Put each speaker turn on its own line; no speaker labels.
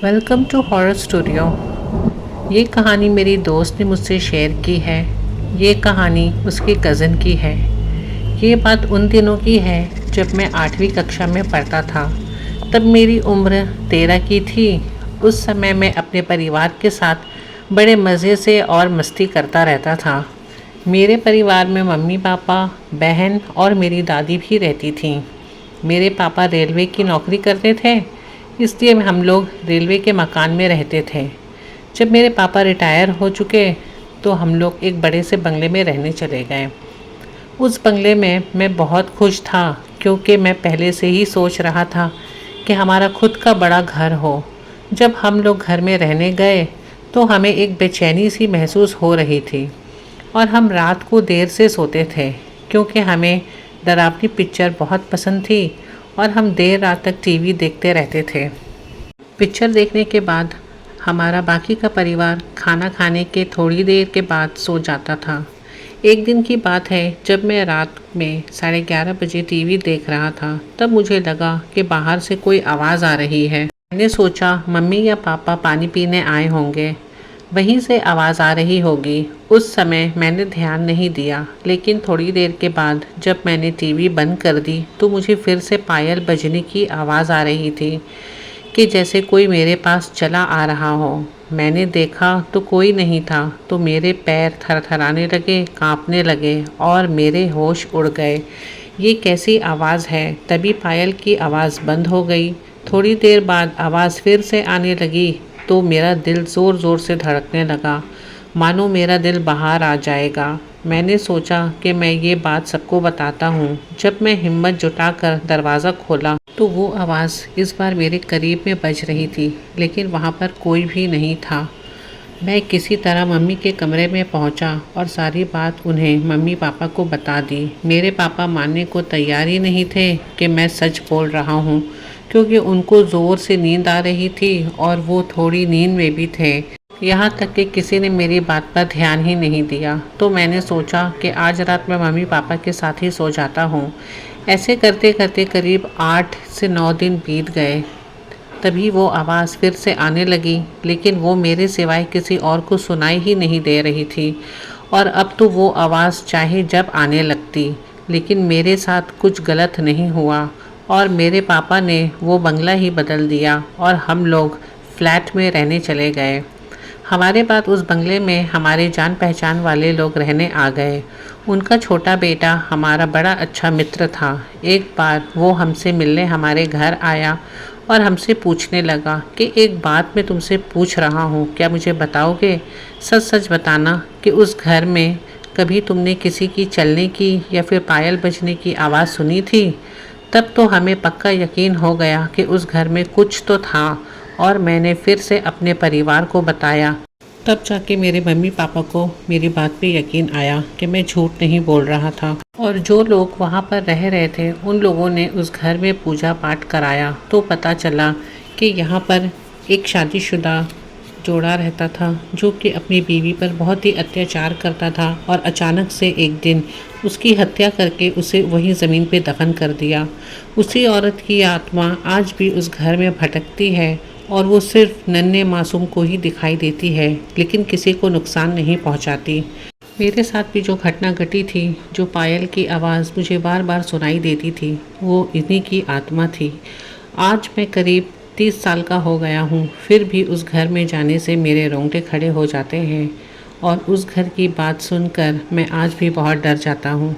Welcome to horror studio. ये कहानी मेरी दोस्त ने मुझसे शेयर की है। ये कहानी उसके कज़न की है। ये बात उन दिनों की है जब मैं 8वीं कक्षा में पढ़ता था। तब मेरी उम्र 13 की थी। उस समय मैं अपने परिवार के साथ बड़े मज़े से और मस्ती करता रहता था। मेरे परिवार में मम्मी पापा, बहन और मेरी दादी भी रहती थीं। मेरे पापा रेलवे की नौकरी करते थे, इसलिए हम लोग रेलवे के मकान में रहते थे। जब मेरे पापा रिटायर हो चुके तो हम लोग एक बड़े से बंगले में रहने चले गए। उस बंगले में मैं बहुत खुश था क्योंकि मैं पहले से ही सोच रहा था कि हमारा खुद का बड़ा घर हो। जब हम लोग घर में रहने गए तो हमें एक बेचैनी सी महसूस हो रही थी और हम रात को देर से सोते थे क्योंकि हमें डरावनी पिक्चर बहुत पसंद थी और हम देर रात तक टीवी देखते रहते थे। पिक्चर देखने के बाद हमारा बाकी का परिवार खाना खाने के थोड़ी देर के बाद सो जाता था। एक दिन की बात है, जब मैं रात में 11:30 बजे टीवी देख रहा था, तब मुझे लगा कि बाहर से कोई आवाज़ आ रही है। मैंने सोचा मम्मी या पापा पानी पीने आए होंगे, वहीं से आवाज़ आ रही होगी। उस समय मैंने ध्यान नहीं दिया, लेकिन थोड़ी देर के बाद जब मैंने टीवी बंद कर दी तो मुझे फिर से पायल बजने की आवाज़ आ रही थी कि जैसे कोई मेरे पास चला आ रहा हो। मैंने देखा तो कोई नहीं था, तो मेरे पैर थरथराने लगे, कांपने लगे और मेरे होश उड़ गए। ये कैसी आवाज़ है? तभी पायल की आवाज़ बंद हो गई। थोड़ी देर बाद आवाज़ फिर से आने लगी तो मेरा दिल ज़ोर ज़ोर से धड़कने लगा, मानो मेरा दिल बाहर आ जाएगा। मैंने सोचा कि मैं ये बात सबको बताता हूँ। जब मैं हिम्मत जुटाकर दरवाज़ा खोला तो वो आवाज़ इस बार मेरे करीब में बज रही थी, लेकिन वहाँ पर कोई भी नहीं था। मैं किसी तरह मम्मी के कमरे में पहुँचा और सारी बात उन्हें मम्मी पापा को बता दी। मेरे पापा मानने को तैयार ही नहीं थे कि मैं सच बोल रहा हूँ, क्योंकि उनको ज़ोर से नींद आ रही थी और वो थोड़ी नींद में भी थे। यहाँ तक कि किसी ने मेरी बात पर ध्यान ही नहीं दिया। तो मैंने सोचा कि आज रात मैं मम्मी पापा के साथ ही सो जाता हूँ। ऐसे करते करते करीब 8 से 9 दिन बीत गए। तभी वो आवाज़ फिर से आने लगी, लेकिन वो मेरे सिवाय किसी और को सुनाई ही नहीं दे रही थी। और अब तो वो आवाज़ चाहे जब आने लगती, लेकिन मेरे साथ कुछ गलत नहीं हुआ और मेरे पापा ने वो बंगला ही बदल दिया और हम लोग फ्लैट में रहने चले गए। हमारे बाद उस बंगले में हमारे जान पहचान वाले लोग रहने आ गए। उनका छोटा बेटा हमारा बड़ा अच्छा मित्र था। एक बार वो हमसे मिलने हमारे घर आया और हमसे पूछने लगा कि एक बात मैं तुमसे पूछ रहा हूँ, क्या मुझे बताओगे? सच सच बताना कि उस घर में कभी तुमने किसी की चलने की या फिर पायल बजने की आवाज़ सुनी थी? तब तो हमें पक्का यकीन हो गया कि उस घर में कुछ तो था और मैंने फिर से अपने परिवार को बताया। तब जाके मेरे मम्मी पापा को मेरी बात पे यकीन आया कि मैं झूठ नहीं बोल रहा था। और जो लोग वहाँ पर रह रहे थे उन लोगों ने उस घर में पूजा पाठ कराया तो पता चला कि यहाँ पर एक शादीशुदा जोड़ा रहता था जो कि अपनी बीवी पर बहुत ही अत्याचार करता था और अचानक से एक दिन उसकी हत्या करके उसे वही ज़मीन पे दफन कर दिया। उसी औरत की आत्मा आज भी उस घर में भटकती है और वो सिर्फ नन्हे मासूम को ही दिखाई देती है, लेकिन किसी को नुकसान नहीं पहुंचाती। मेरे साथ भी जो घटना घटी थी, जो पायल की आवाज़ मुझे बार बार सुनाई देती थी, वो इन्हीं की आत्मा थी। आज मैं करीब 30 साल का हो गया हूँ, फिर भी उस घर में जाने से मेरे रोंगटे खड़े हो जाते हैं और उस घर की बात सुनकर मैं आज भी बहुत डर जाता हूँ।